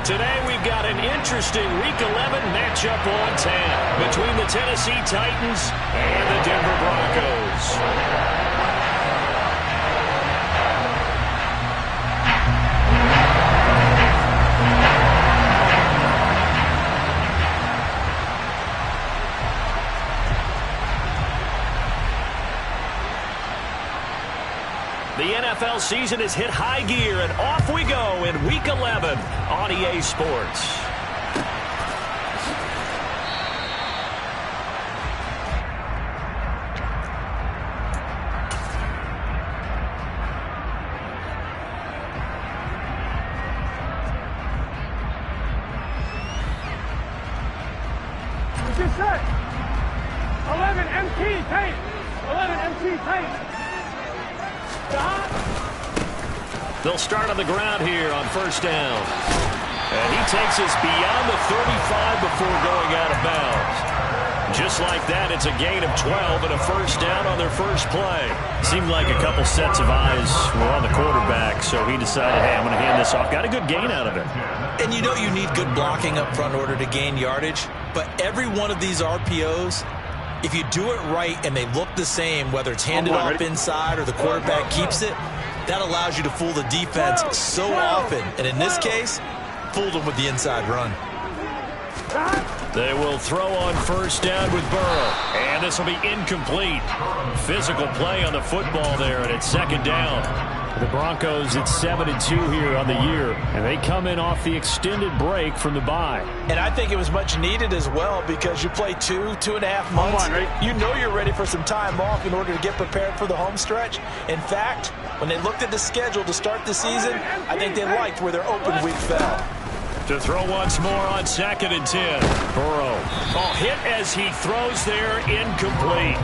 Today we've got an interesting Week 11 matchup on tap between the Tennessee Titans and the Denver Broncos. The NFL season has hit high gear, and off we go in Week 11 on EA Sports. What's this say? 11 MT tape. 11 MT tape. They'll start on the ground here on first down. And he takes us beyond the 35 before going out of bounds. Just like that, it's a gain of 12 and a first down on their first play. Seemed like a couple sets of eyes were on the quarterback, so he decided, hey, I'm going to hand this off. Got a good gain out of it. And you know you need good blocking up front in order to gain yardage, but every one of these RPOs, if you do it right and they look the same, whether it's handed off inside or the quarterback keeps it, that allows you to fool the defense so often. And in this case, fooled them with the inside run. They will throw on first down with Burrow. And this will be incomplete. Physical play on the football there, and it's second down. The Broncos at 7-2 here on the year, and they come in off the extended break from the bye. And I think it was much needed as well because you play 2.5 months. You know you're ready for some time off in order to get prepared for the home stretch. In fact, when they looked at the schedule to start the season, I think they liked where their open week fell. To throw once more on 2nd and 10. Burrow. Hit as he throws there, incomplete.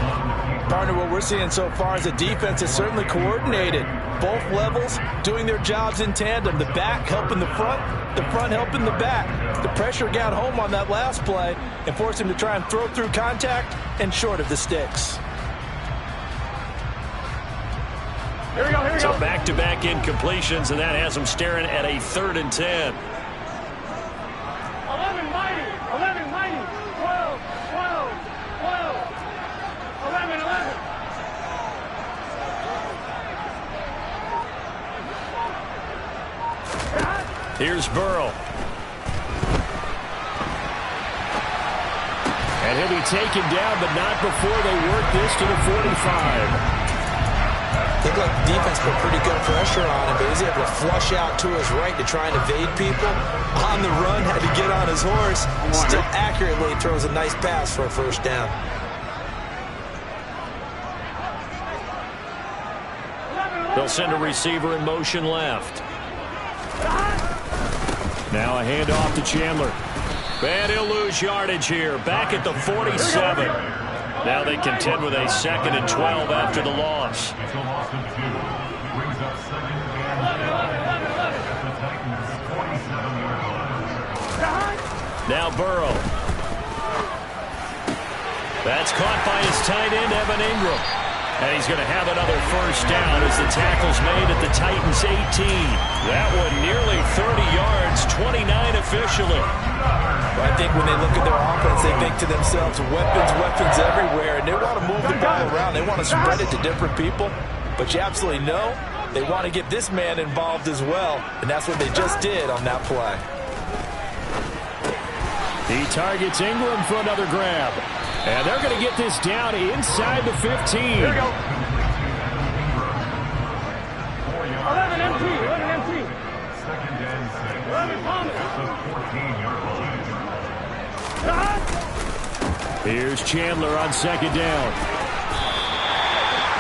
Partner, what we're seeing so far is the defense is certainly coordinated. Both levels doing their jobs in tandem. The back helping the front helping the back. The pressure got home on that last play and forced him to try and throw through contact and short of the sticks. Here we go. So back-to-back incompletions, and that has them staring at a 3rd and 10. 11 mighty. 11 mighty. 12. 11. Here's Burrow. And he'll be taken down, but not before they work this to the 45. Looked like the defense put pretty good pressure on him, but he was able to flush out to his right to try and evade people. On the run, had to get on his horse. Still accurately throws a nice pass for a first down. They'll send a receiver in motion left. Now a handoff to Chandler. And he'll lose yardage here. Back at the 47. Now they contend with a 2nd and 12 after the loss. Now Burrow. That's caught by his tight end, Evan Ingram. And he's going to have another first down as the tackle's made at the Titans' 18. That one nearly 30 yards, 29 officially. Well, I think when they look at their offense, they think to themselves, weapons everywhere, and they want to move the ball around. They want to spread it to different people. But you absolutely know they want to get this man involved as well, and that's what they just did on that play. He targets Ingram for another grab. And they're going to get this down inside the 15. Here we go. 11 MT. 11 Thomas. Here's Chandler on 2nd down.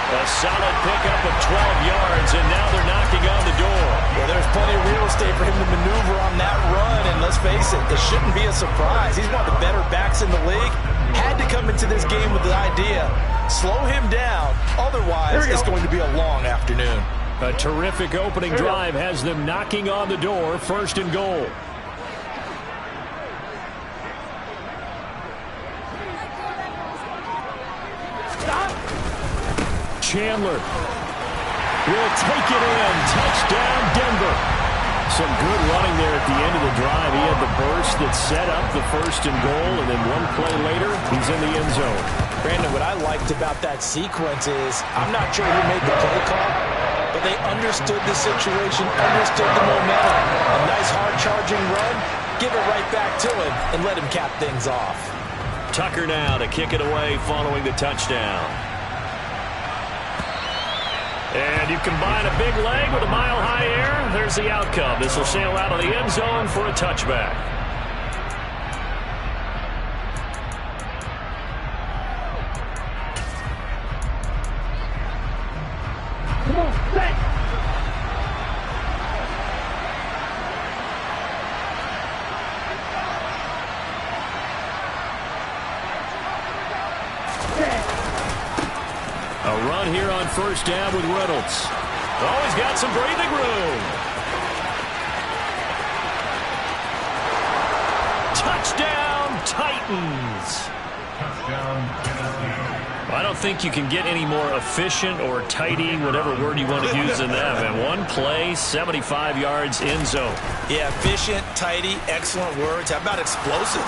A solid pickup of 12 yards, and now they're knocking on the door. Well, there's plenty of real estate for him to maneuver on that run, and let's face it, this shouldn't be a surprise. He's one of the better backs in the league. Had to come into this game with the idea, slow him down, otherwise it's going to be a long afternoon. A terrific opening drive has them knocking on the door, 1st and goal. Chandler will take it in. Touchdown, Denver. Some good running there at the end of the drive. burst that set up the first and goal, and then one play later, he's in the end zone. Brandon, what I liked about that sequence is I'm not sure who made the play call, but they understood the situation, understood the momentum. A nice hard-charging run, give it right back to him, and let him cap things off. Tucker now to kick it away following the touchdown. And you combine a big leg with a mile-high air, there's the outcome. This will sail out of the end zone for a touchback. Come on, set. A run here on first down with Reynolds. Oh, he's got some breathing room. Touchdown, Titans. I don't think you can get any more efficient or tidy, whatever word you want to use in that. And one play, 75 yards in zone. Yeah, efficient, tidy, excellent words. How about explosive?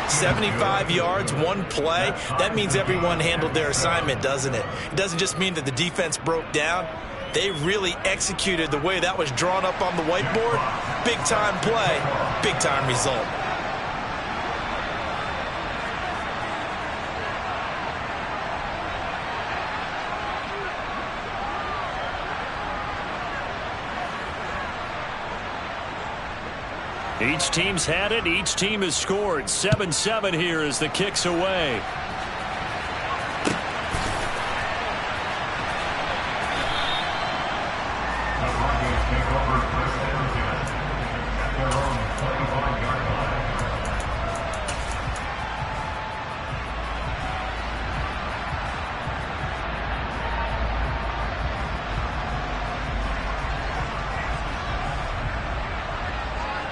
75 yards, one play. That means everyone handled their assignment, doesn't it? It doesn't just mean that the defense broke down. They really executed the way that was drawn up on the whiteboard. Big-time play, big-time result. Each team's had it. Each team has scored. 7-7 here as the kick's away.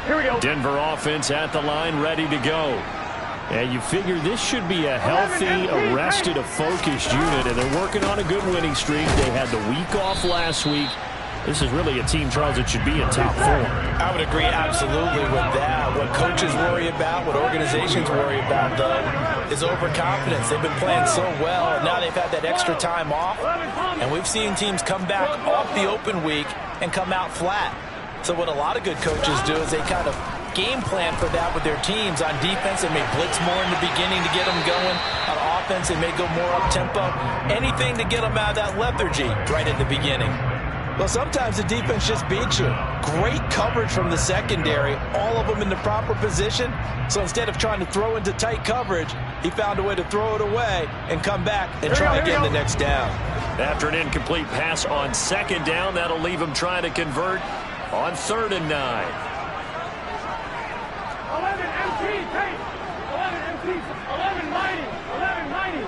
Here we go. Denver offense at the line, ready to go. And you figure this should be a healthy, arrested, a focused unit, and they're working on a good winning streak. They had the week off last week. This is really a team, Charles, that should be in top form. I would agree absolutely with that. What coaches worry about, what organizations worry about, though, is overconfidence. They've been playing so well, and now they've had that extra time off. And we've seen teams come back off the open week and come out flat. So what a lot of good coaches do is they kind of game plan for that with their teams. On defense, they may blitz more in the beginning to get them going. On offense, they may go more up-tempo. Anything to get them out of that lethargy right at the beginning. Well, sometimes the defense just beats you. Great coverage from the secondary, all of them in the proper position. So instead of trying to throw into tight coverage, he found a way to throw it away and come back and try again the next down. After an incomplete pass on second down, that'll leave him trying to convert on 3rd and 9. 11 MT, take. 11 MT, 1190,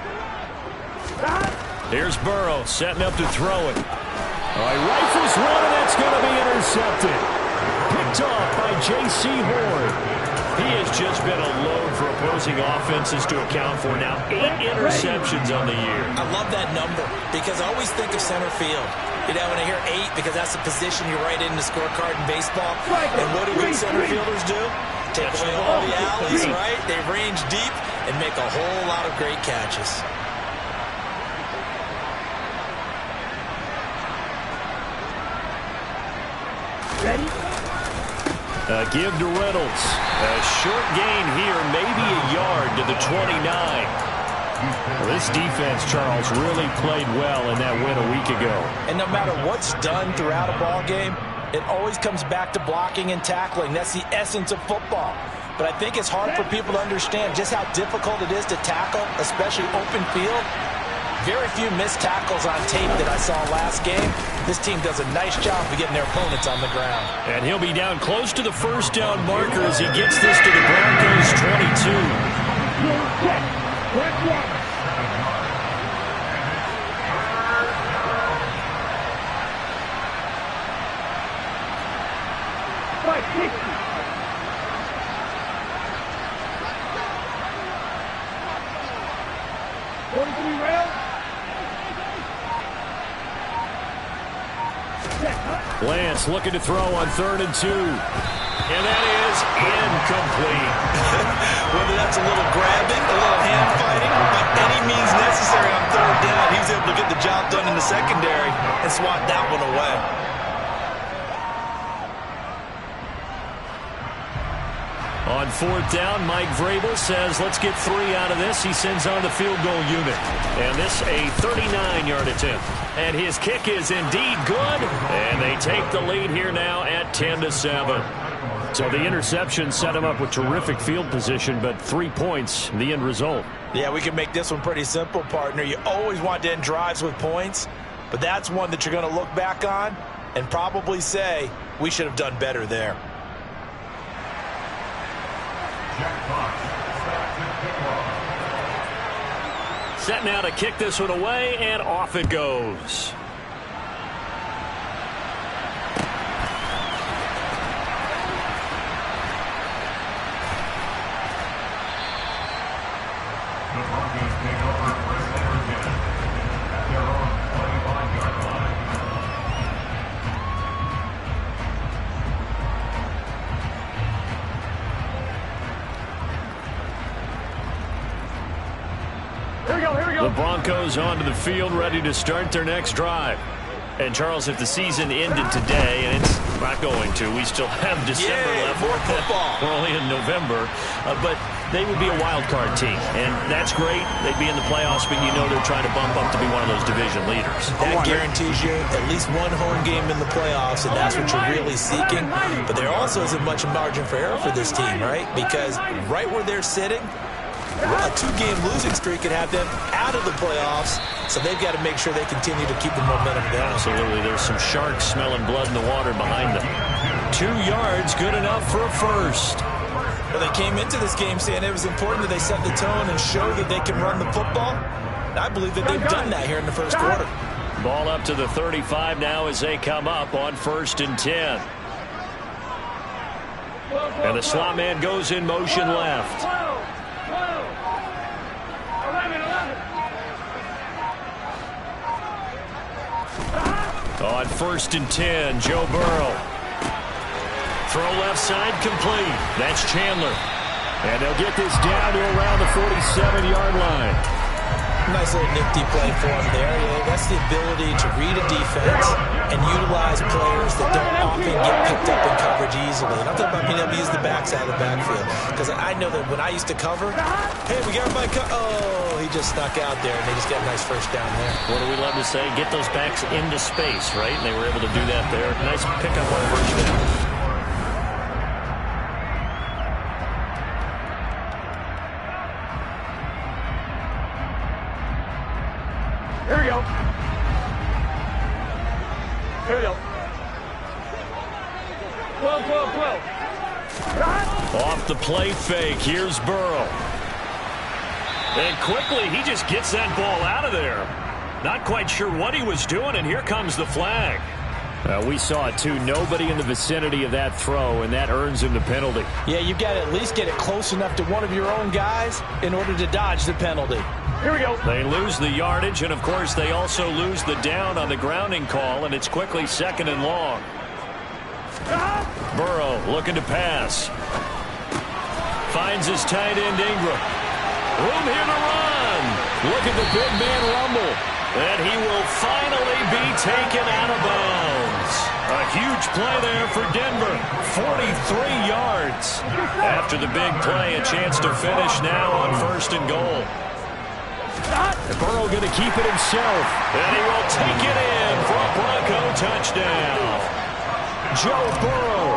1190. Here's Burrow setting up to throw it. All right, rifles one, and that's going to be intercepted. Picked off by J.C. Horn. He has just been a load for opposing offenses to account for. Now 8 interceptions on the year. I love that number because I always think of center field. You know, when I hear 8, because that's the position you write in the scorecard in baseball. And what do good center fielders do? Take away all the alleys, right? They range deep and make a whole lot of great catches. Ready? Give to Reynolds. A short gain here, maybe a yard to the 29. Well, this defense, Charles, really played well in that win a week ago. And no matter what's done throughout a ball game, it always comes back to blocking and tackling. That's the essence of football. But I think it's hard for people to understand just how difficult it is to tackle, especially open field. Very few missed tackles on tape that I saw last game. This team does a nice job of getting their opponents on the ground. And he'll be down close to the first down marker as he gets this to the Broncos' 22. Lance looking to throw on 3rd and 2. And that is incomplete. Whether that's a little grabbing, a little hand fighting, by any means necessary on third down, he's able to get the job done in the secondary and swat that one away. On fourth down, Mike Vrabel says, let's get 3 out of this. He sends on the field goal unit. And this a 39-yard attempt. And his kick is indeed good. And they take the lead here now at 10-7. So the interception set him up with terrific field position, but 3 points, the end result. Yeah, we can make this one pretty simple, partner. You always want to end drives with points, but that's one that you're going to look back on and probably say, we should have done better there. Set now to kick this one away, and off it goes. The Broncos onto the field, ready to start their next drive. And, Charles, if the season ended today, and it's not going to, we still have December left. More football. We're only in November. But they would be a wild card team. And that's great. They'd be in the playoffs, but you know they're trying to bump up to be one of those division leaders. That guarantees you at least one home game in the playoffs, and that's what you're really seeking. But there also isn't much margin for error for this team, right? Because right where they're sitting, a 2-game losing streak could have them out of the playoffs, so they've got to make sure they continue to keep the momentum going. Absolutely. There's some sharks smelling blood in the water behind them. 2 yards, good enough for a first. Well, they came into this game saying it was important that they set the tone and show that they can run the football. And I believe that they've done that here in the first quarter. Ball up to the 35 now as they come up on 1st and 10. And the slot man goes in motion left. On 1st and 10, Joe Burrow. Throw left side complete. That's Chandler. And they'll get this down to around the 47-yard line. Nice little nifty play for him there. Yeah, that's the ability to read a defense and utilize players that don't often get picked up in coverage easily. And I'm talking about being able to use the backside of the backfield. Because I know that when I used to cover, hey, we got my oh, he just snuck out there, and they just got a nice first down there. What do we love to say? Get those backs into space, right? And they were able to do that there. Nice pickup on first down. Here we go. Here we go. 12, 12, 12. Off the play fake. Here's Burrow. And quickly, he just gets that ball out of there. Not quite sure what he was doing, and here comes the flag. We saw it, too. Nobody in the vicinity of that throw, and that earns him the penalty. Yeah, you've got to at least get it close enough to one of your own guys in order to dodge the penalty. Here we go. They lose the yardage, and, of course, they also lose the down on the grounding call, and it's quickly 2nd and long. Burrow looking to pass. Finds his tight end, Ingram. Room here to run. Look at the big man rumble. And he will finally be taken out of bounds. A huge play there for Denver. 43 yards. After the big play, a chance to finish now on 1st and goal. Burrow going to keep it himself. And he will take it in for a Bronco touchdown. Joe Burrow,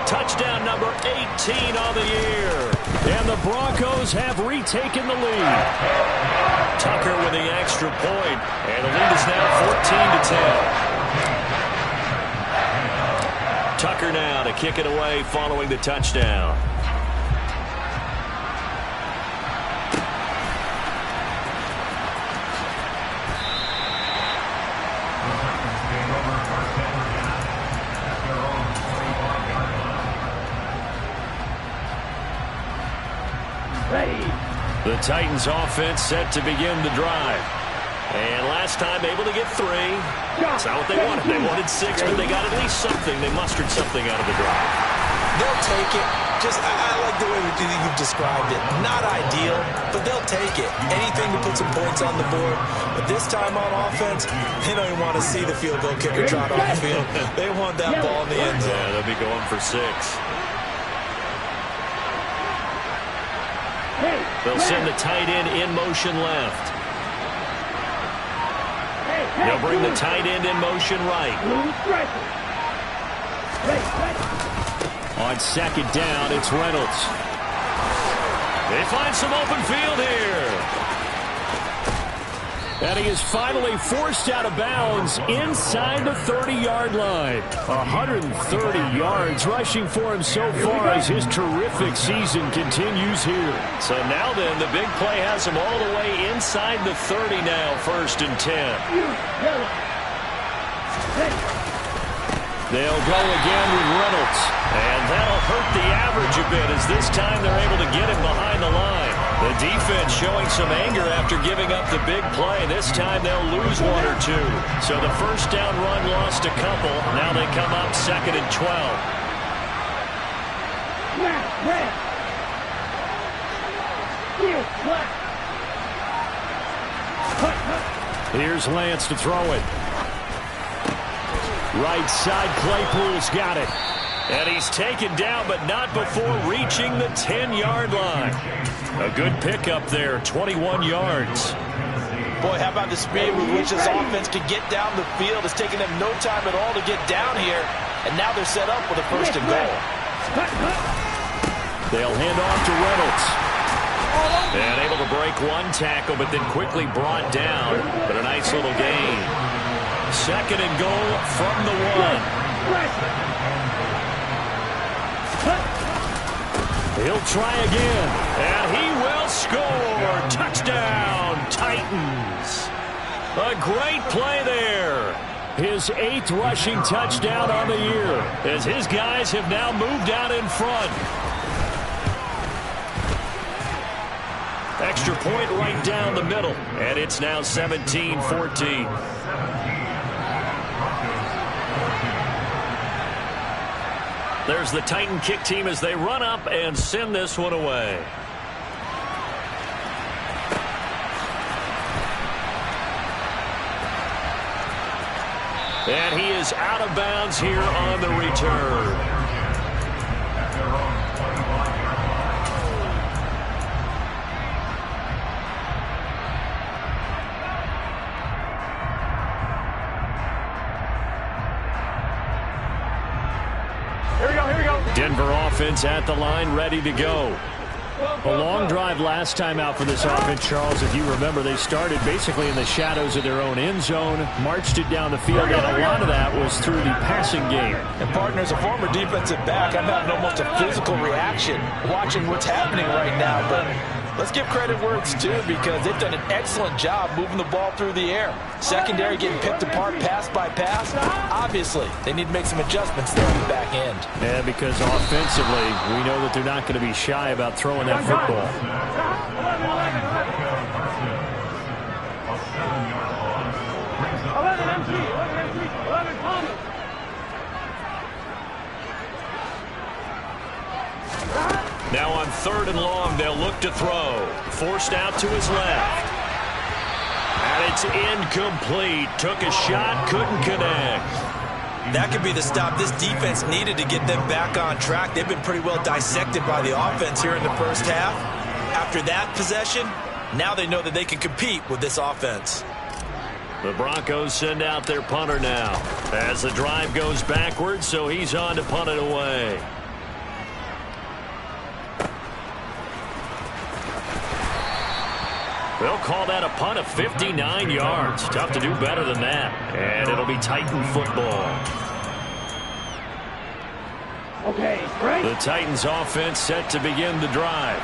touchdown number 18 on the year. And the Broncos have retaken the lead. Tucker with the extra point. And the lead is now 14-10. Tucker now to kick it away following the touchdown. The Titans offense set to begin the drive. And last time able to get 3. That's not what they wanted. They wanted 6, but they got at least something. They mustered something out of the drive. They'll take it. I like the way that you've described it. Not ideal, but they'll take it. Anything to put some points on the board. But this time on offense, they don't even want to see the field goal kicker trot on the field. They want that ball in the end zone. Yeah, they'll be going for 6. They'll send the tight end in motion left. They'll bring the tight end in motion right. On second down, it's Reynolds. They find some open field here. And he is finally forced out of bounds inside the 30-yard line. 130 yards rushing for him so far as his terrific season continues here. So now then, the big play has him all the way inside the 30 now, 1st and 10. They'll go again with Reynolds. And that'll hurt the average a bit as this time they're able to get him behind the line. The defense showing some anger after giving up the big play. This time they'll lose 1 or 2. So the first down run lost a couple. Now they come up 2nd and 12. Here's Lance to throw it. Right side, Claypool's got it. And he's taken down, but not before reaching the 10-yard line. A good pickup there, 21 yards. Boy, how about the speed with which this offense can get down the field? It's taken them no time at all to get down here, and now they're set up with a 1st and goal. They'll hand off to Reynolds. And able to break 1 tackle, but then quickly brought down. But a nice little gain. 2nd and goal from the 1. He'll try again, and he will score. Touchdown, Titans. A great play there. His 8th rushing touchdown on the year as his guys have now moved out in front. Extra point right down the middle, and it's now 17-14. There's the Titan kick team as they run up and send this one away. And he is out of bounds here on the return. Denver offense at the line, ready to go. A long drive last time out for this offense, Charles. If you remember, they started basically in the shadows of their own end zone, marched it down the field, and a lot of that was through the passing game. And partner, as a former defensive back, I'm having almost a physical reaction watching what's happening right now. But let's give credit where it's due because they've done an excellent job moving the ball through the air. Secondary getting picked apart pass by pass. Obviously, they need to make some adjustments there on the back end. Yeah, because offensively, we know that they're not going to be shy about throwing that football. Now on 3rd and long, they'll look to throw. Forced out to his left. And it's incomplete. Took a shot, couldn't connect. That could be the stop this defense needed to get them back on track. They've been pretty well dissected by the offense here in the first half. After that possession, now they know that they can compete with this offense. The Broncos send out their punter now as the drive goes backwards, so he's on to punt it away. They'll call that a punt of 59 yards. Tough to do better than that. And it'll be Titan football. Okay, right. The Titans offense set to begin the drive.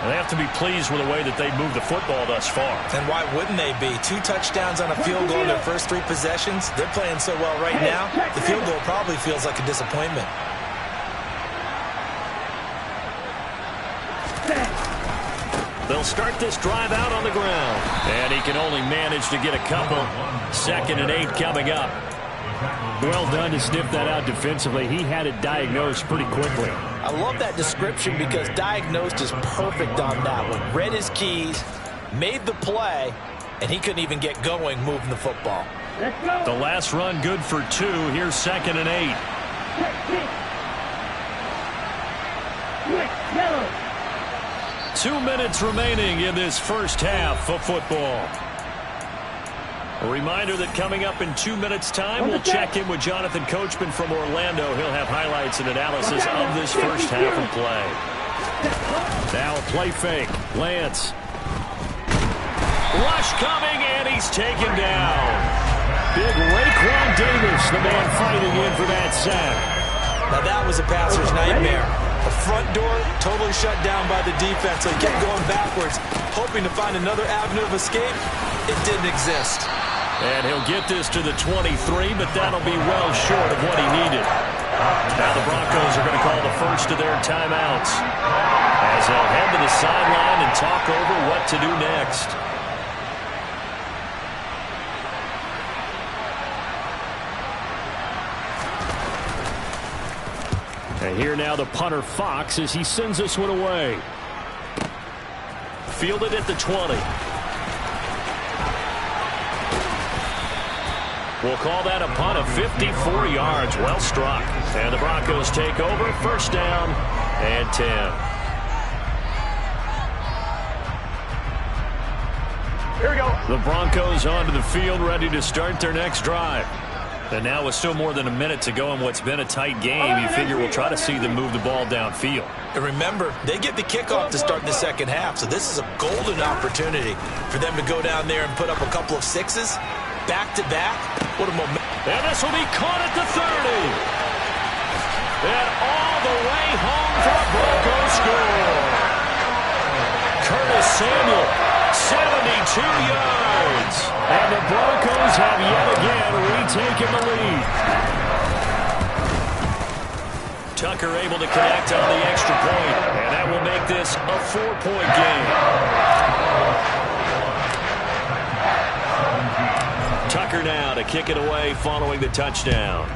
And they have to be pleased with the way that they've moved the football thus far. And why wouldn't they be? 2 touchdowns on a field goal in their first 3 possessions. They're playing so well right now, the field goal probably feels like a disappointment. They'll start this drive out on the ground. And he can only manage to get a couple. 2nd and 8 coming up. Well done to sniff that out defensively. He had it diagnosed pretty quickly. I love that description because diagnosed is perfect on that one. Read his keys, made the play, and he couldn't even get going moving the football. The last run good for 2. Here's 2nd and 8. 2 minutes remaining in this first half of football. A reminder that coming up in 2 minutes' time, we'll check in with Jonathan Coachman from Orlando. He'll have highlights and analysis of this first half of play. Now a play fake. Lance. Rush coming, and he's taken down. Big Raekwon Davis, the man fighting in for that sack. Now that was a passer's nightmare. The front door totally shut down by the defense. So he kept going backwards, hoping to find another avenue of escape. It didn't exist. And he'll get this to the 23, but that'll be well short of what he needed. Now the Broncos are going to call the first of their timeouts as they'll head to the sideline and talk over what to do next. And here now the punter Fox as he sends this one away. Fielded at the 20. We'll call that a punt of 54 yards. Well struck. And the Broncos take over. First down and 10. Here we go. The Broncos onto the field, ready to start their next drive. And now with still more than a minute to go in what's been a tight game, you figure we'll try to see them move the ball downfield. And remember, they get the kickoff to start the second half, so this is a golden opportunity for them to go down there and put up a couple of sixes. Back-to-back. What a moment. And this will be caught at the 30. And all the way home for a Broncos score. Curtis Samuel, 72 yards. And the Broncos have yet again retaken the lead. Tucker able to connect on the extra point, and that will make this a 4-point game. Tucker now to kick it away following the touchdown.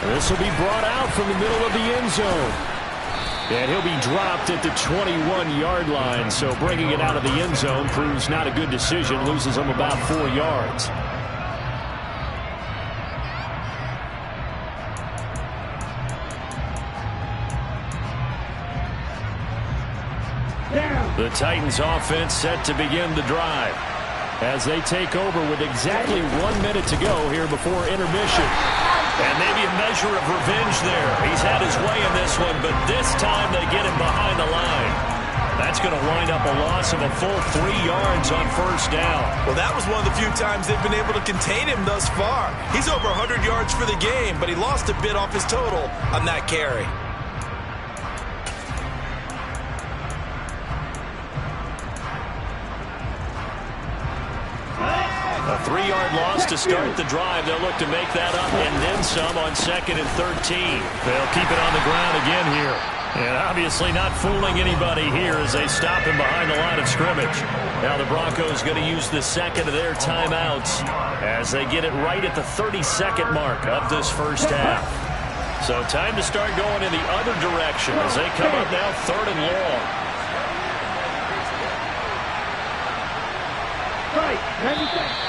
And this will be brought out from the middle of the end zone. And he'll be dropped at the 21-yard line, so bringing it out of the end zone proves not a good decision, loses him about 4 yards. The Titans offense set to begin the drive as they take over with exactly 1 minute to go here before intermission. And maybe a measure of revenge there. He's had his way in this one, but this time they get him behind the line. That's going to wind up a loss of a full 3 yards on first down. Well, that was one of the few times they've been able to contain him thus far. He's over 100 yards for the game, but he lost a bit off his total on that carry. A 3-yard loss to start the drive. They'll look to make that up and then some on 2nd and 13. They'll keep it on the ground again here. And obviously not fooling anybody here as they stop him behind the line of scrimmage. Now the Broncos going to use the second of their timeouts as they get it right at the 32nd mark of this first half. So time to start going in the other direction as they come up now 3rd and long. Right, 90 seconds.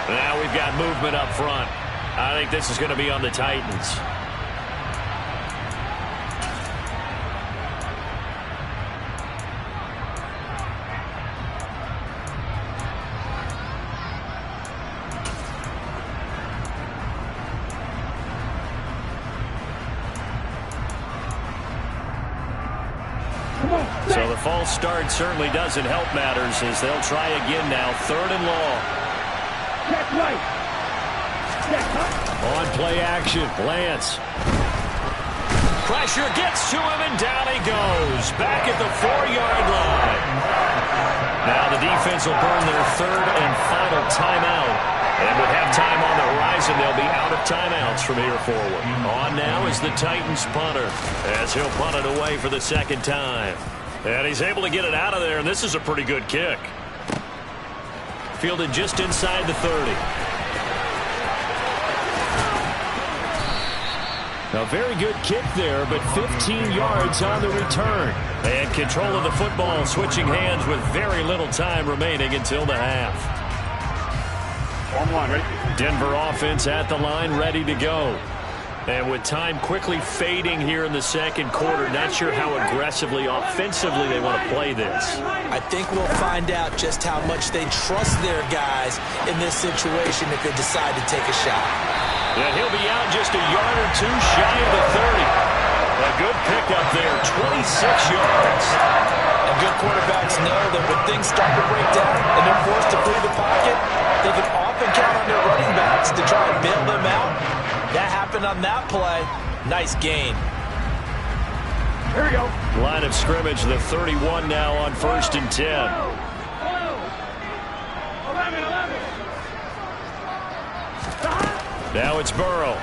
Now we've got movement up front. I think this is going to be on the Titans. So the false start certainly doesn't help matters as they'll try again now. 3rd and long. Check right. Check on play action, Lance. Pressure gets to him and down he goes. Back at the 4-yard line. Now the defense will burn their 3rd and final timeout. And with halftime on the horizon, they'll be out of timeouts from here forward. On now is the Titans punter as he'll punt it away for the 2nd time. And he's able to get it out of there, and this is a pretty good kick. Fielded just inside the 30. A very good kick there, but 15 yards on the return. And control of the football, switching hands with very little time remaining until the half. Ready? Denver offense at the line, ready to go. And with time quickly fading here in the second quarter, not sure how aggressively, offensively they want to play this. I think we'll find out just how much they trust their guys in this situation if they decide to take a shot. And he'll be out just a yard or two shy of the 30. A good pickup there, 26 yards. And good quarterbacks know that when things start to break down and they're forced to flee the pocket, they can often count on their running backs to try and bail them out. That happened on that play. Nice gain. Here we go. Line of scrimmage, the 31 now on 1st and 10. 11. Now it's Burrow.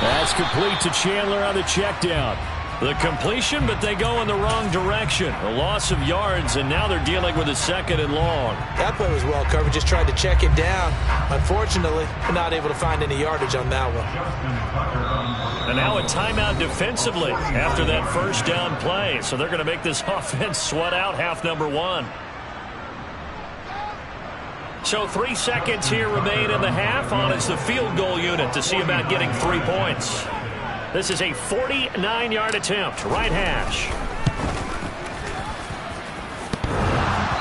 That's complete to Chandler on the check down. The completion, but they go in the wrong direction. A loss of yards, and now they're dealing with a 2nd and long. That play was well covered. Just tried to check it down. Unfortunately, we're not able to find any yardage on that one. And now a timeout defensively after that 1st down play. So they're going to make this offense sweat out half number 1. So 3 seconds here remain in the half. On is the field goal unit to see about getting 3 points. This is a 49-yard attempt, right hash.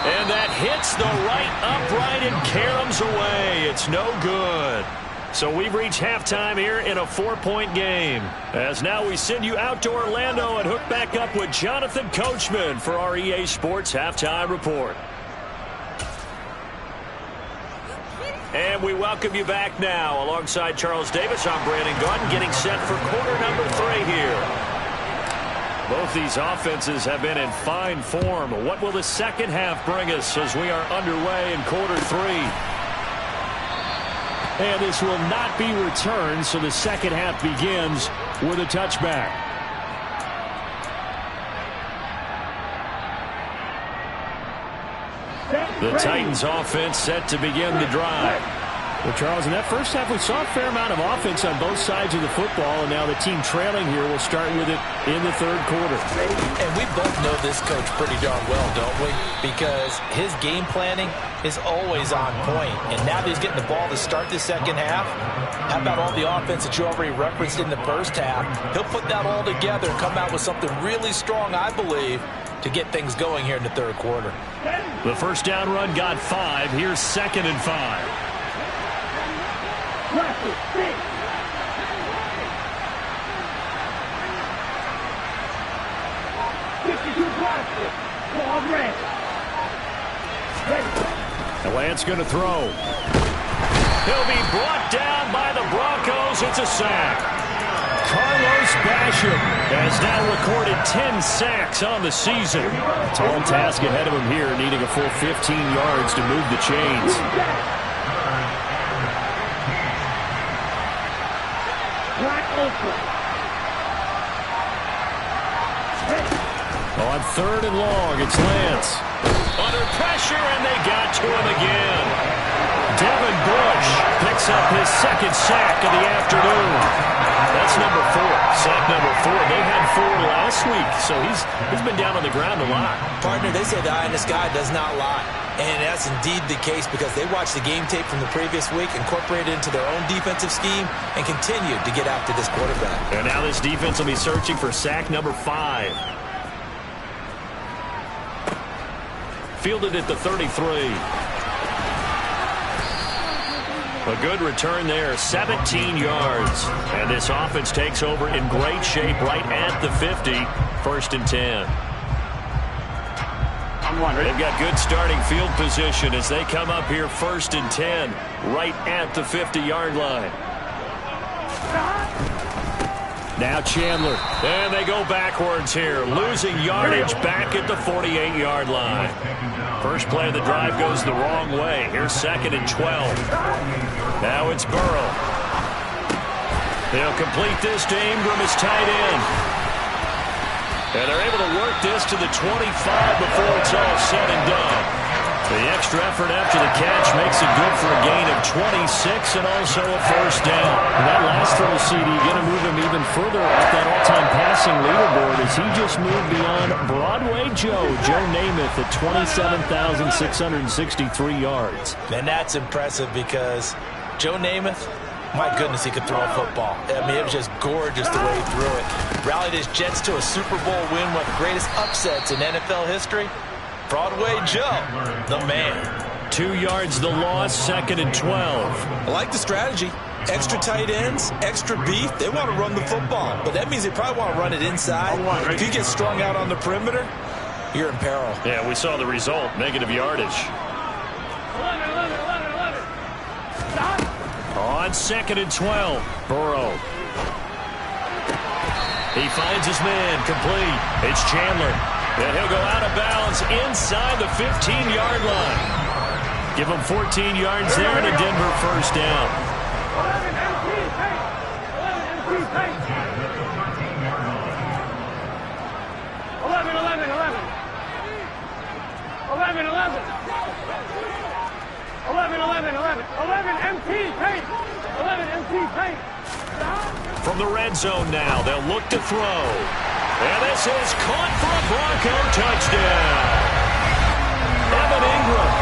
And that hits the right upright and caroms away. It's no good. So we've reached halftime here in a 4-point game. As now we send you out to Orlando and hook back up with Jonathan Coachman for our EA Sports Halftime Report. And we welcome you back now. Alongside Charles Davis, I'm Brandon Gaudin, getting set for quarter number 3 here. Both these offenses have been in fine form. What will the second half bring us as we are underway in quarter 3? And this will not be returned, so the second half begins with a touchback. The Titans offense set to begin the drive. Well, Charles, in that first half, we saw a fair amount of offense on both sides of the football, and now the team trailing here will start with it in the 3rd quarter. And we both know this coach pretty darn well, don't we? Because his game planning is always on point. And now that he's getting the ball to start the second half, how about all the offense that you already referenced in the first half? He'll put that all together and come out with something really strong, I believe, to get things going here in the 3rd quarter. The 1st down run got 5. Here's 2nd and 5. And Lance going to throw. He'll be brought down by the Broncos. It's a sack. Carlos Basham has now recorded 10 sacks on the season. Tall task ahead of him here, needing a full 15 yards to move the chains. On 3rd and long, it's Lance. Under pressure, and they got to him again. Devin Bush picks up his 2nd sack of the afternoon. That's number 4. Sack number 4. They had 4 last week, so he's been down on the ground a lot. Partner, they say the eye in the sky does not lie. And that's indeed the case because they watched the game tape from the previous week, incorporated it into their own defensive scheme, and continued to get after this quarterback. And now this defense will be searching for sack number 5. Fielded at the 33. A good return there, 17 yards. And this offense takes over in great shape right at the 50. 1st and 10. They've got good starting field position as they come up here 1st and 10 right at the 50-yard line. Now Chandler. And they go backwards here, losing yardage back at the 48-yard line. First play of the drive goes the wrong way. Here's 2nd and 12. Now it's Burrow. They'll complete this to Ingram as tight end. And they're able to work this to the 25 before it's all said and done. The extra effort after the catch makes it good for a gain of 26 and also a first down. And that last throw, CD, going to move him even further up that all-time passing leaderboard as he just moved beyond Broadway Joe Namath at 27,663 yards. And that's impressive because Joe Namath, my goodness, he could throw a football. I mean, it was just gorgeous the way he threw it. Rallied his Jets to a Super Bowl win, one of the greatest upsets in NFL history. Broadway Joe, the man. 2 yards the loss, 2nd and 12. I like the strategy. Extra tight ends, extra beef. They want to run the football, but that means they probably want to run it inside. If you get strung out on the perimeter, you're in peril. Yeah, we saw the result, negative yardage. 11. Stop. On 2nd and 12, Burrow. He finds his man, complete. It's Chandler. And he'll go out of bounds inside the 15-yard line. Give him 14 yards there and a Denver first down. 11 MT tight. 11 MT tight. 11. 11 MT tight. 11 MT tight. From the red zone now, they'll look to throw. And this is caught for a Bronco touchdown. Evan Ingram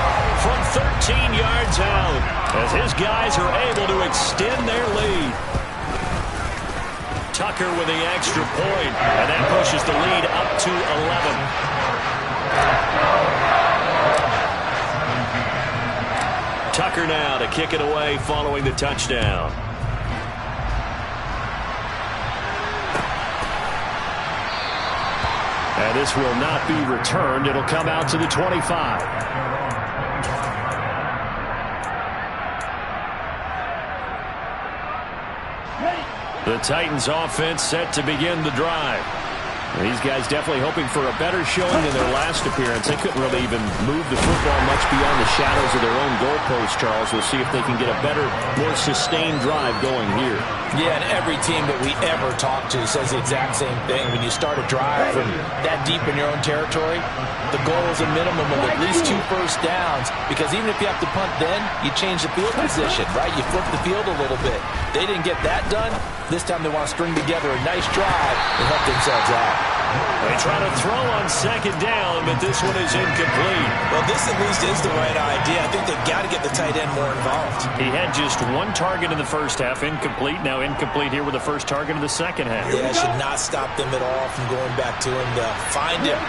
from 13 yards out as his guys are able to extend their lead. Tucker with the extra point, and that pushes the lead up to 11. Tucker now to kick it away following the touchdown. And this will not be returned. It'll come out to the 25. The Titans offense set to begin the drive. These guys definitely hoping for a better showing than their last appearance. They couldn't really even move the football much beyond the shadows of their own goalpost, Charles. We'll see if they can get a better, more sustained drive going here. Yeah, and every team that we ever talk to says the exact same thing. When you start a drive from that deep in your own territory, the goal is a minimum of at least 2 first downs, because even if you have to punt then, you change the field position, right? You flip the field a little bit. They didn't get that done. This time they want to string together a nice drive and help themselves out. They try to throw on 2nd down, but this one is incomplete. Well, this at least is the right idea. I think they've got to get the tight end more involved. He had just 1 target in the first half, incomplete. Now incomplete here with the first target of the second half. Yeah, should not stop them at all from going back to him to find him.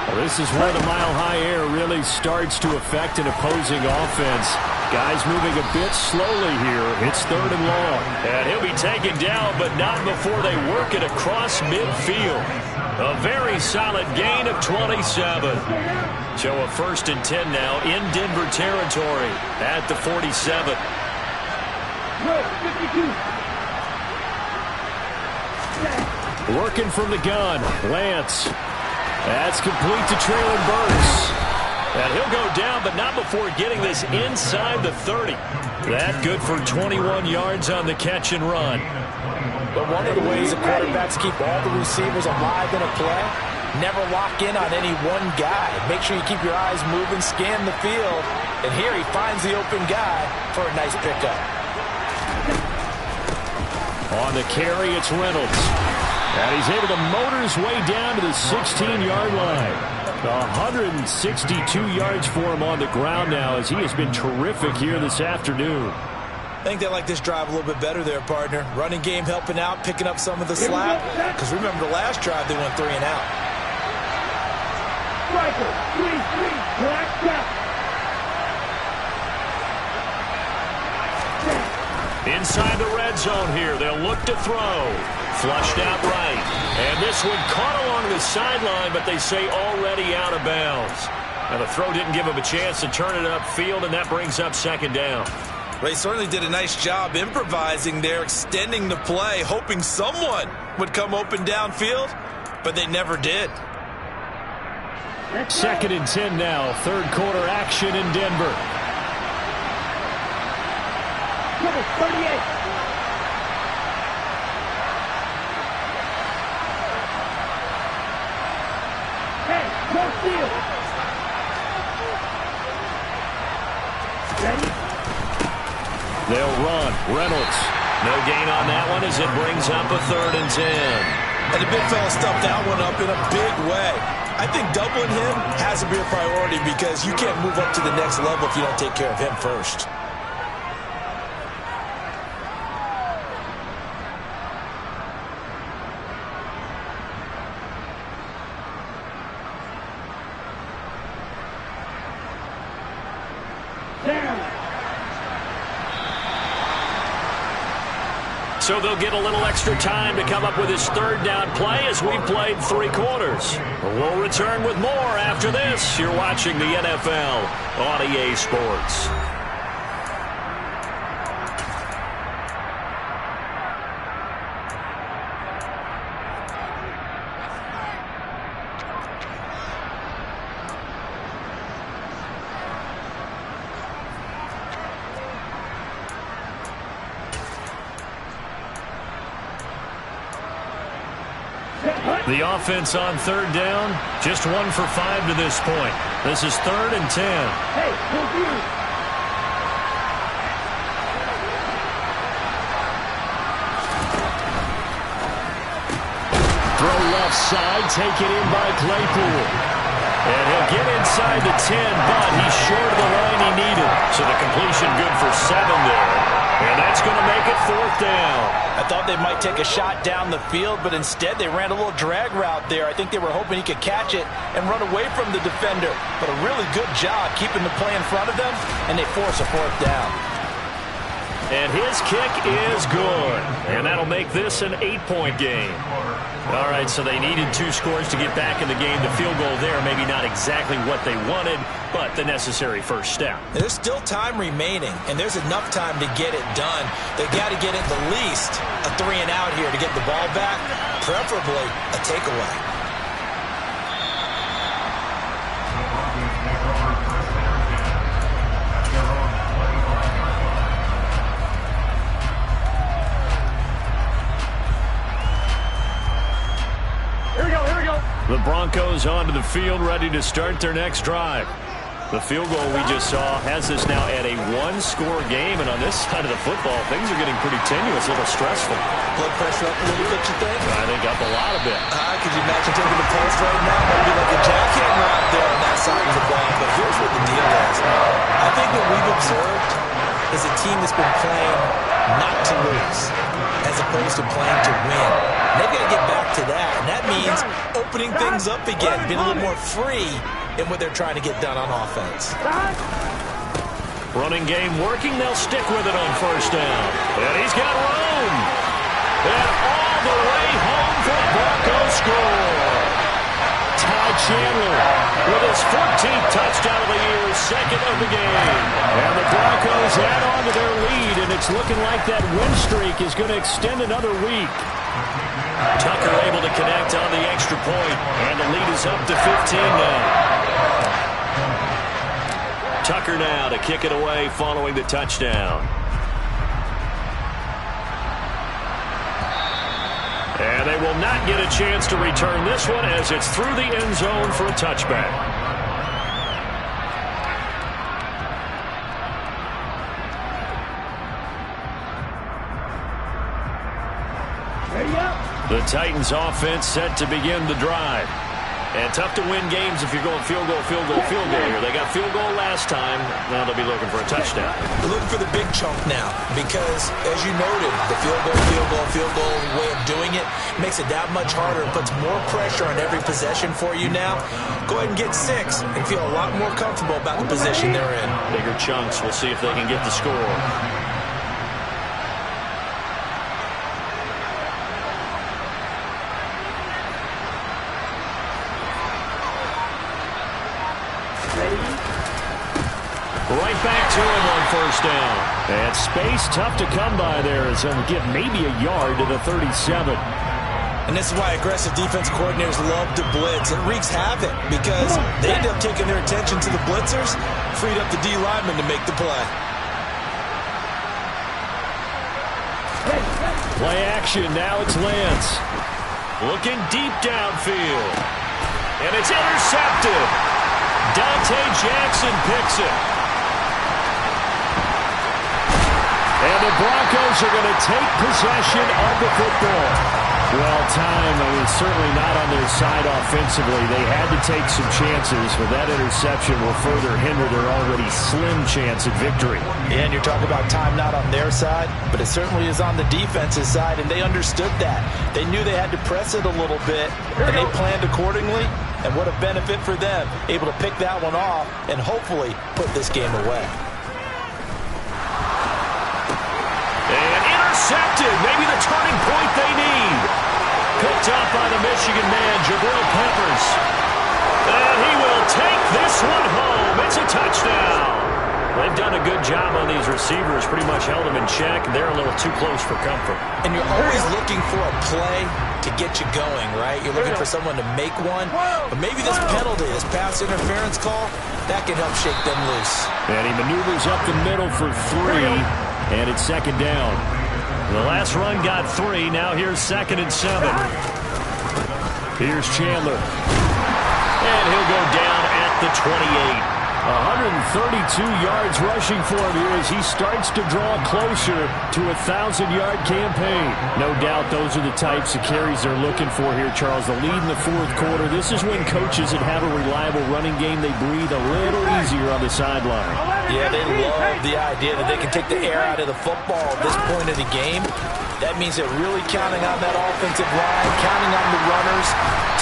Well, this is where the mile-high air really starts to affect an opposing offense. Guys moving a bit slowly here. It's 3rd and long. And he'll be taken down, but not before they work it across midfield. A very solid gain of 27. So a 1st and 10 now in Denver territory at the 47. Working from the gun, Lance. That's complete to Traylon Burks. And he'll go down, but not before getting this inside the 30. That good for 21 yards on the catch and run. But one of the ways the quarterbacks keep all the receivers alive in a play, never lock in on any one guy. Make sure you keep your eyes moving, scan the field. And here he finds the open guy for a nice pickup. On the carry, it's Reynolds. And he's able to motor his way down to the 16-yard line. 162 yards for him on the ground now, as he has been terrific here this afternoon. I think they like this drive a little bit better there, partner. Running game helping out, picking up some of the slack. Because remember, the last drive they went 3 and out. Striker, 3-3, black step. Inside the red zone here, they'll look to throw. Flushed out right. And this one caught along the sideline, but they say already out of bounds. Now the throw didn't give him a chance to turn it upfield, and that brings up 2nd down. Well, he certainly did a nice job improvising there, extending the play, hoping someone would come open downfield, but they never did. 2nd and 10 now, 3rd quarter action in Denver. Number 38. Hey, no steal. run. Reynolds. No gain on that one as it brings up a 3rd and 10. And the big fella stuffed that one up in a big way. I think doubling him has to be a priority because you can't move up to the next level if you don't take care of him first. So they'll get a little extra time to come up with his 3rd down play as we've played 3 quarters. We'll return with more after this. You're watching the NFL on EA Sports. The offense on 3rd down, just 1 for 5 to this point. This is 3rd and 10. Throw left side, taken in by Claypool. And he'll get inside the 10, but he's short of the line he needed. So the completion good for 7 there. And that's going to make it 4th down. I thought they might take a shot down the field, but instead they ran a little drag route there. I think they were hoping he could catch it and run away from the defender. But a really good job keeping the play in front of them, and they force a 4th down. And his kick is good. And that'll make this an 8-point game. All right, so they needed 2 scores to get back in the game. The field goal there, maybe not exactly what they wanted, but the necessary first step. There's still time remaining, and there's enough time to get it done. They got to get at the least a 3 and out here to get the ball back, preferably a takeaway. The Broncos onto the field, ready to start their next drive. The field goal we just saw has us now at a 1-score game, and on this side of the football, things are getting pretty tenuous, a little stressful. Blood pressure up a little bit, you think? I think up a lot of it. Could you imagine taking the pulse right now? It'd be like a jackhammer out there on that side of the ball. But here's what the deal is. I think what we've observed is a team that's been playing not to lose as opposed to playing to win. And they've got to get back to that, and that means opening things up again, being a little more free in what they're trying to get done on offense. Running game working. They'll stick with it on 1st down. And he's got room. And all the way home for a Broncos score. Ty Chandler with his 14th touchdown of the year, 2nd of the game. And the Broncos add on to their lead, and it's looking like that win streak is going to extend another week. Tucker able to connect on the extra point, and the lead is up to 15 now. Tucker now to kick it away following the touchdown. And they will not get a chance to return this one as it's through the end zone for a touchback. The Titans offense set to begin the drive. And tough to win games if you're going field goal here. They got field goal last time. Now they'll be looking for a touchdown. They're looking for the big chunk now because, as you noted, the field goal way of doing it makes it that much harder and puts more pressure on every possession for you now. Go ahead and get 6 and feel a lot more comfortable about the position they're in. Bigger chunks. We'll see if they can get the score. Right back to him on 1st down. And space tough to come by there as he'll get maybe a yard to the 37. And this is why aggressive defense coordinators love to blitz. It wreaks havoc because they end up taking their attention to the blitzers, freed up the D lineman to make the play. Play action, now it's Lance. Looking deep downfield. And it's intercepted. Dante Jackson picks it. And the Broncos are going to take possession of the football. Well, time, certainly not on their side offensively. They had to take some chances, but that interception will further hinder their already slim chance at victory. Yeah, and you're talking about time not on their side, but it certainly is on the defense's side, and they understood that. They knew they had to press it a little bit, and they planned accordingly, and what a benefit for them, able to pick that one off and hopefully put this game away. And intercepted, maybe the turning point they need. Picked up by the Michigan man, Jabril Peppers. And he will take this one home. It's a touchdown. They've done a good job on these receivers, pretty much held them in check. They're a little too close for comfort. And you're always looking for a play to get you going, right? You're looking for someone to make one. But maybe this penalty, this pass interference call, that can help shake them loose. And he maneuvers up the middle for 3, and it's second down. The last run got 3. Now here's 2nd and 7. Here's Chandler. And he'll go down at the 28. 132 yards rushing for him here as he starts to draw closer to a 1,000-yard campaign. No doubt those are the types of carries they're looking for here, Charles. The lead in the fourth quarter. This is when coaches that have a reliable running game, they breathe a little easier on the sideline. Yeah, they love the idea that they can take the air out of the football at this point of the game. That means they're really counting on that offensive line, counting on the runners,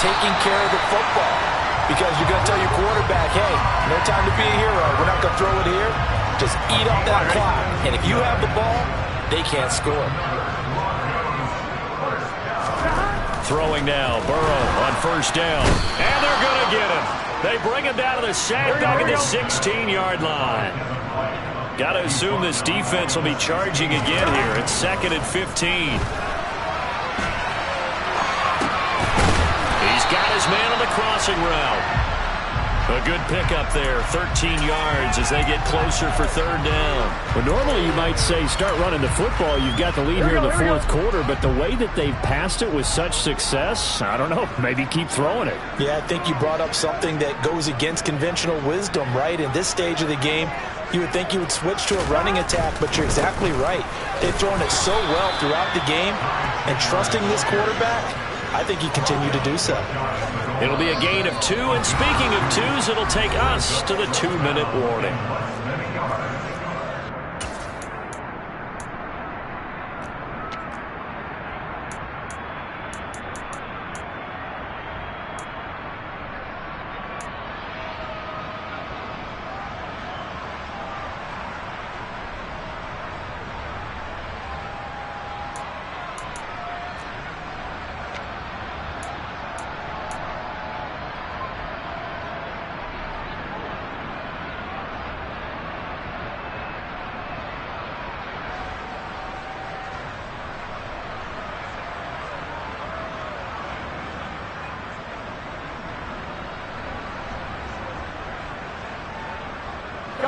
taking care of the football. Because you're going to tell your quarterback, hey, no time to be a hero. We're not going to throw it here. Just eat up that clock. And if you have the ball, they can't score. Throwing now, Burrow on first down. And they're going to get him. They bring him down to the sack back at the 16-yard line. Got to assume this defense will be charging again here. It's 2nd and 15. He's got his man on the crossing route. A good pickup there, 13 yards as they get closer for 3rd down. Well, normally you might say start running the football. You've got the lead here in the fourth quarter, but the way that they've passed it with such success, I don't know, maybe keep throwing it. Yeah, I think you brought up something that goes against conventional wisdom, right? In this stage of the game, you would think you would switch to a running attack, but you're exactly right. They've thrown it so well throughout the game, and trusting this quarterback, I think you continue to do so. It'll be a gain of 2, and speaking of 2s, it'll take us to the 2-minute warning.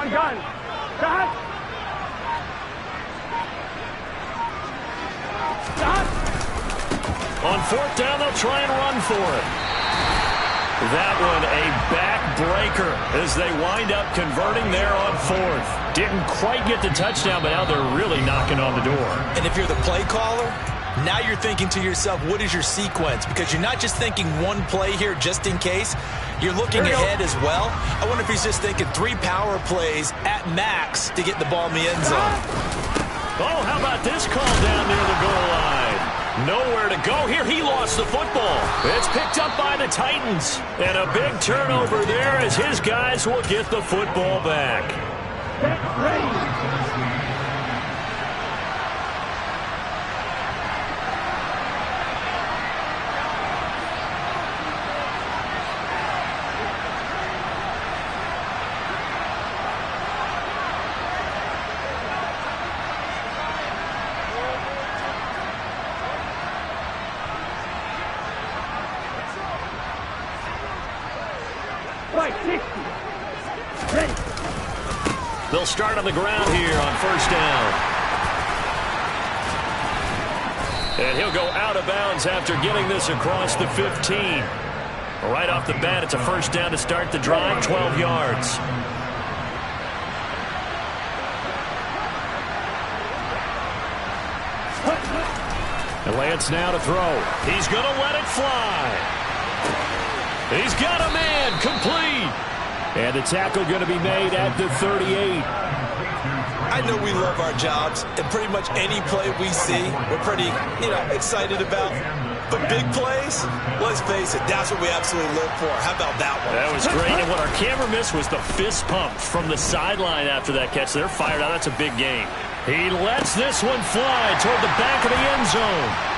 Gun. On 4th down, they'll try and run for it. That one a backbreaker as they wind up converting there on 4th. Didn't quite get the touchdown, but now they're really knocking on the door. And if you're the play caller, now you're thinking to yourself, what is your sequence? Because you're not just thinking one play here just in case. You're looking ahead as well. I wonder if he's just thinking 3 power plays at max to get the ball in the end zone. Oh, how about this call down near the goal line? Nowhere to go here. He lost the football. It's picked up by the Titans. And a big turnover there as his guys will get the football back. They'll start on the ground here on first down. And he'll go out of bounds after getting this across the 15. Right off the bat, it's a first down to start the drive, 12 yards. And Lance now to throw. He's going to let it fly. He's got a man, complete. And the tackle going to be made at the 38. I know we love our jobs, and pretty much any play we see, we're pretty, excited about. But big plays, let's face it, that's what we absolutely live for. How about that one? That was great, and what our camera missed was the fist pump from the sideline after that catch. They're fired out. That's a big game. He lets this one fly toward the back of the end zone.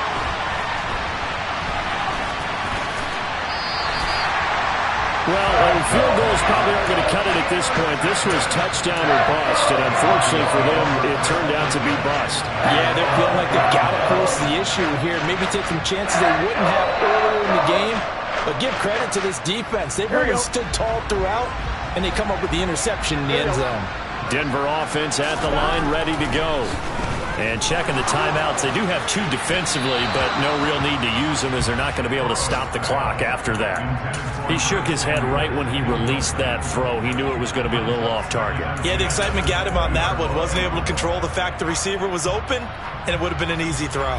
Well, field goals probably aren't going to cut it at this point. This was touchdown or bust, and unfortunately for them, it turned out to be bust. Yeah, they're feeling like they've got to force the issue here. Maybe take some chances they wouldn't have earlier in the game. But give credit to this defense. They've really stood tall throughout, and they come up with the interception in the end zone. Denver offense at the line, ready to go. And checking the timeouts. They do have two defensively, but no real need to use them as they're not going to be able to stop the clock after that. He shook his head right when he released that throw. He knew it was going to be a little off target. Yeah, the excitement got him on that one. Wasn't able to control the fact the receiver was open, and it would have been an easy throw.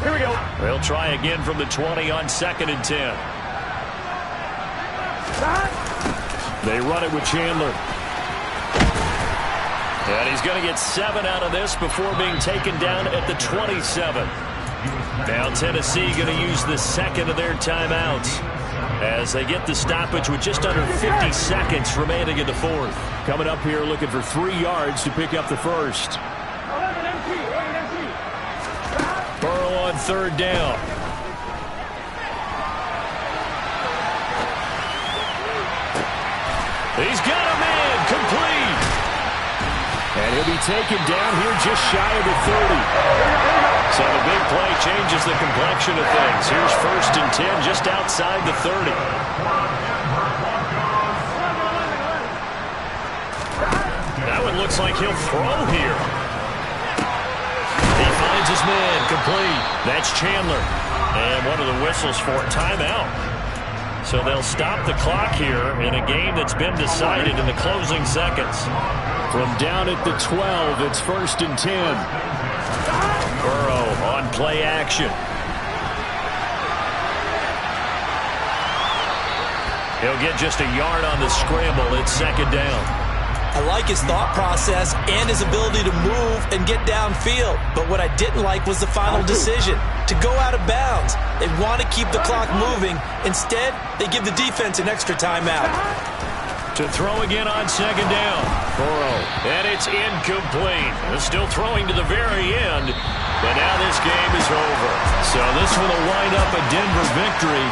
Here we go. They'll try again from the 20 on 2nd and 10. They run it with Chandler. And he's going to get 7 out of this before being taken down at the 27. Now Tennessee going to use the second of their timeouts as they get the stoppage with just under 50 seconds remaining in the fourth. Coming up here looking for 3 yards to pick up the first. Burrow on 3rd down. He's got a man, complete. And he'll be taken down here just shy of the 30. So the big play changes the complexion of things. Here's 1st and 10 just outside the 30. That one looks like he'll throw here. He finds his man, complete. That's Chandler. And one of the whistles for a timeout. So they'll stop the clock here in a game that's been decided in the closing seconds. From down at the 12, it's 1st and 10. Burrow on play action. He'll get just a yard on the scramble. It's 2nd down. I like his thought process and his ability to move and get downfield. But what I didn't like was the final decision, to go out of bounds. They want to keep the clock moving. Instead, they give the defense an extra timeout. To throw again on 2nd down. Burrow. And it's incomplete. They're still throwing to the very end. But now this game is over. So this will wind up a Denver victory.